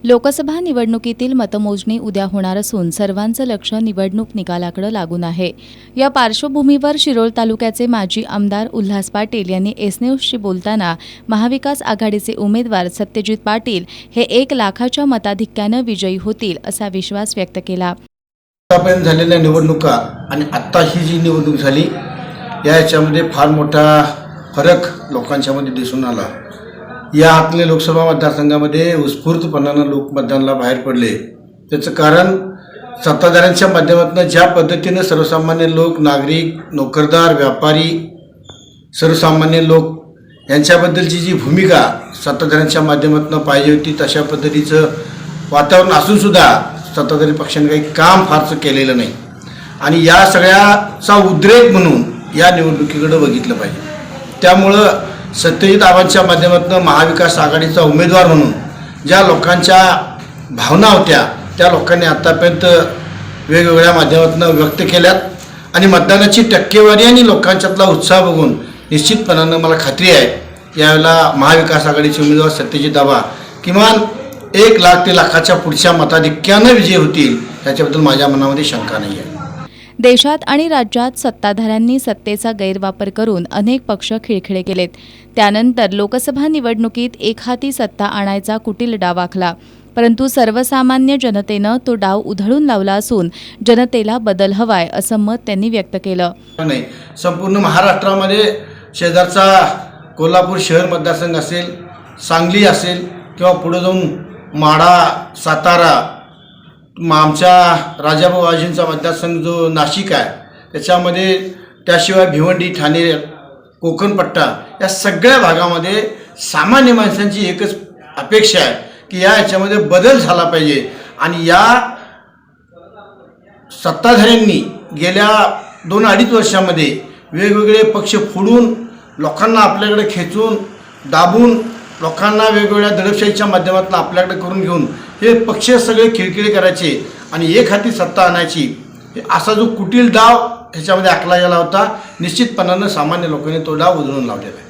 लोकसभा निवडणुकीतील मतमोजणी उद्या होणार असून सर्वांचं लक्ष निवडणूक निकालाकडे लागून आहे। या पार्श्वभूमीवर शिरोळ तालुक्याचे माजी आमदार उल्हास पाटील यांनी एस न्यूजशी बोलताना महाविकास आघाडीचे उमेदवार सत्यजित पाटील हे 1 लाखाच्या मताधिक्याने विजयी होतील असा विश्वास व्यक्त केला। आतापर्यंत झालेल्या निवडणुका आणि आता ही जी निवडणूक झाली याच्यामध्ये फार मोठा फरक लोकांच्यामध्ये दिसून आला। या आतले लोकसभा मतदारसंघामध्ये उत्स्फूर्तपणाने लोक मतदानाला बाहेर पडले। त्याचं कारण सत्ताधाऱ्यांच्या माध्यमातून ज्या पद्धतीने सर्वसामान्य लोक, नागरिक, नोकरदार, व्यापारी, सर्वसामान्य लोक यांच्याबद्दलची जी भूमिका सत्ताधाऱ्यांच्या माध्यमातून पाहिजे होती तशा पद्धतीचं वातावरण असून सुद्धा सत्ताधारी पक्षाने काही काम फारसं केलेलं नाही आणि या सगळ्याचा उद्रेक म्हणून या निवडणुकीकडे बघितलं पाहिजे। त्यामुळं सत्यजित आबांच्या माध्यमातून महाविकास आघाडीचा उमेदवार म्हणून ज्या लोकांच्या भावना होत्या त्या लोकांनी आतापर्यंत वेगवेगळ्या माध्यमातून व्यक्त केल्यात आणि मतदानाची टक्केवारी आणि लोकांच्यातला उत्साह बघून निश्चितपणानं मला खात्री आहे यावेळेला महाविकास आघाडीचे उमेदवार सत्यजित आबा किमान 1 लाख ते लाखाच्या पुढच्या मताधिक्यानं विजयी होतील याच्याबद्दल माझ्या मनामध्ये शंका नाही आहे। देशात आणि राज्यात सत्ताधाऱ्यांनी सत्तेचा गैरवापर करून अनेक पक्ष खिळखिळे केलेत। त्यानंतर लोकसभा निवडणुकीत एकहाती सत्ता आणायचा कुटील डाव आखला, परंतु सर्वसामान्य जनतेनं तो डाव उधळून लावला असून जनतेला बदल हवाय असं मत त्यांनी व्यक्त केलं। नाही, संपूर्ण महाराष्ट्रामध्ये शेजारचा कोल्हापूर शहर मतदारसंघ असेल, सांगली असेल किंवा पुढे जाऊन माढा, सातारा, आमच्या राजाभाऊ आजींचा मतदारसंघ जो नाशिक आहे त्याच्यामध्ये, त्याशिवाय भिवंडी, ठाणे, कोकण पट्टा या सगळ्या भागामध्ये सामान्य माणसांची एकच अपेक्षा आहे की याच्यामध्ये बदल झाला पाहिजे आणि या सत्ताधाऱ्यांनी गेल्या 2-2.5 वर्षामध्ये वेगवेगळे पक्ष फोडून लोकांना आपल्याकडे खेचून दाबून लोकांना वेगवेगळ्या दडपशाहीच्या माध्यमातून आपल्याकडे करून घेऊन हे पक्ष सगळे खिळखिळे करायचे आणि एकहाती सत्ता आणायची असा जो कुटील डाव ह्याच्यामध्ये आखला गेला होता निश्चितपणानं सामान्य लोकांनी तो डाव उधळून लावलेला आहे।